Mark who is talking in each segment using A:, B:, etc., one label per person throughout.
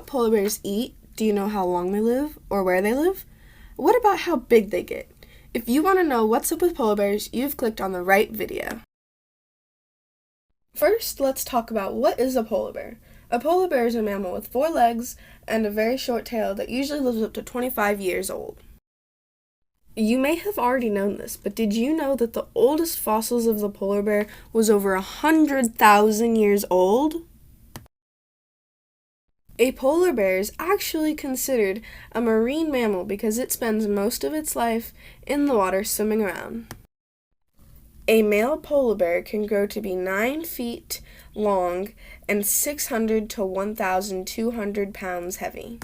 A: polar bears eat? Do you know how long they live or where they live? What about how big they get? If you want to know what's up with polar bears, you've clicked on the right video. First, let's talk about what is a polar bear. A polar bear is a mammal with 4 legs and a very short tail that usually lives up to 25 years old. You may have already known this, but did you know that the oldest fossils of the polar bear was over 100,000 years old? A polar bear is actually considered a marine mammal because it spends most of its life in the water swimming around. A male polar bear can grow to be 9 feet long and 600 to 1,200 pounds heavy.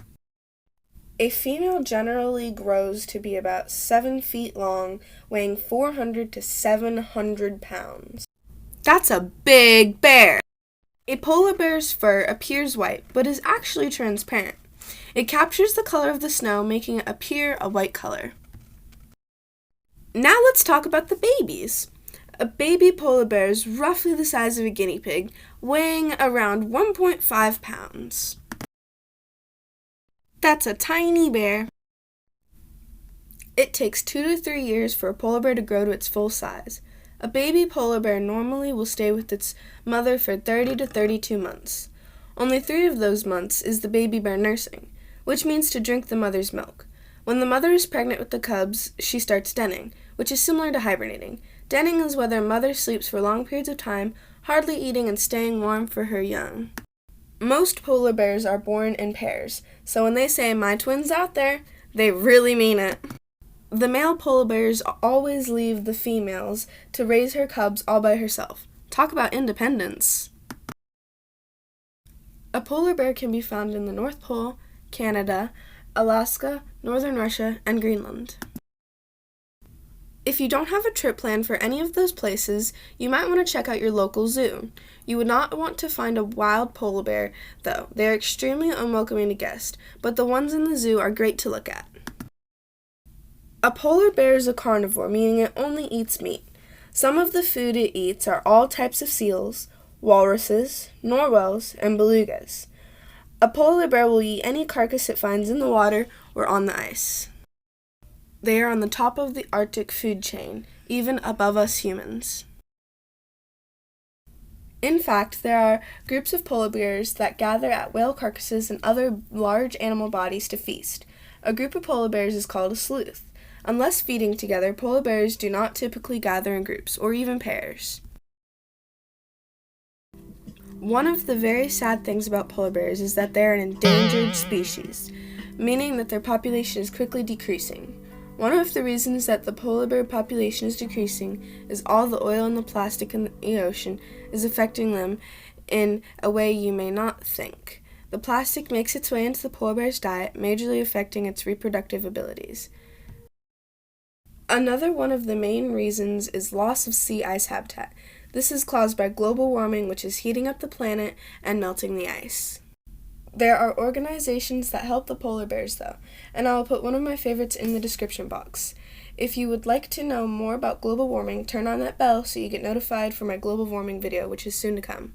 A: A female generally grows to be about 7 feet long, weighing 400 to 700 pounds. That's a big bear! A polar bear's fur appears white, but is actually transparent. It captures the color of the snow, making it appear a white color. Now let's talk about the babies. A baby polar bear is roughly the size of a guinea pig, weighing around 1.5 pounds. That's a tiny bear. It takes 2 to 3 years for a polar bear to grow to its full size. A baby polar bear normally will stay with its mother for 30 to 32 months. Only 3 of those months is the baby bear nursing, which means to drink the mother's milk. When the mother is pregnant with the cubs, she starts denning, which is similar to hibernating. Denning is whether a mother sleeps for long periods of time, hardly eating and staying warm for her young. Most polar bears are born in pairs, so when they say, "My twin's out there," they really mean it. The male polar bears always leave the females to raise her cubs all by herself. Talk about independence. A polar bear can be found in the North Pole, Canada, Alaska, northern Russia, and Greenland. If you don't have a trip planned for any of those places, you might want to check out your local zoo. You would not want to find a wild polar bear, though. They are extremely unwelcoming to guests, but the ones in the zoo are great to look at. A polar bear is a carnivore, meaning it only eats meat. Some of the food it eats are all types of seals, walruses, narwhals, and belugas. A polar bear will eat any carcass it finds in the water or on the ice. They are on the top of the Arctic food chain, even above us humans. In fact, there are groups of polar bears that gather at whale carcasses and other large animal bodies to feast. A group of polar bears is called a sleuth. Unless feeding together, polar bears do not typically gather in groups or even pairs. One of the very sad things about polar bears is that they are an endangered species, meaning that their population is quickly decreasing. One of the reasons that the polar bear population is decreasing is all the oil and the plastic in the ocean is affecting them in a way you may not think. The plastic makes its way into the polar bear's diet, majorly affecting its reproductive abilities. Another one of the main reasons is loss of sea ice habitat. This is caused by global warming, which is heating up the planet and melting the ice. There are organizations that help the polar bears, though, and I will put one of my favorites in the description box. If you would like to know more about global warming, turn on that bell so you get notified for my global warming video, which is soon to come.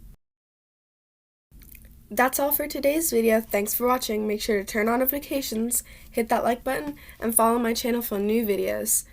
A: That's all for today's video. Thanks for watching. Make sure to turn on notifications, hit that like button, and follow my channel for new videos.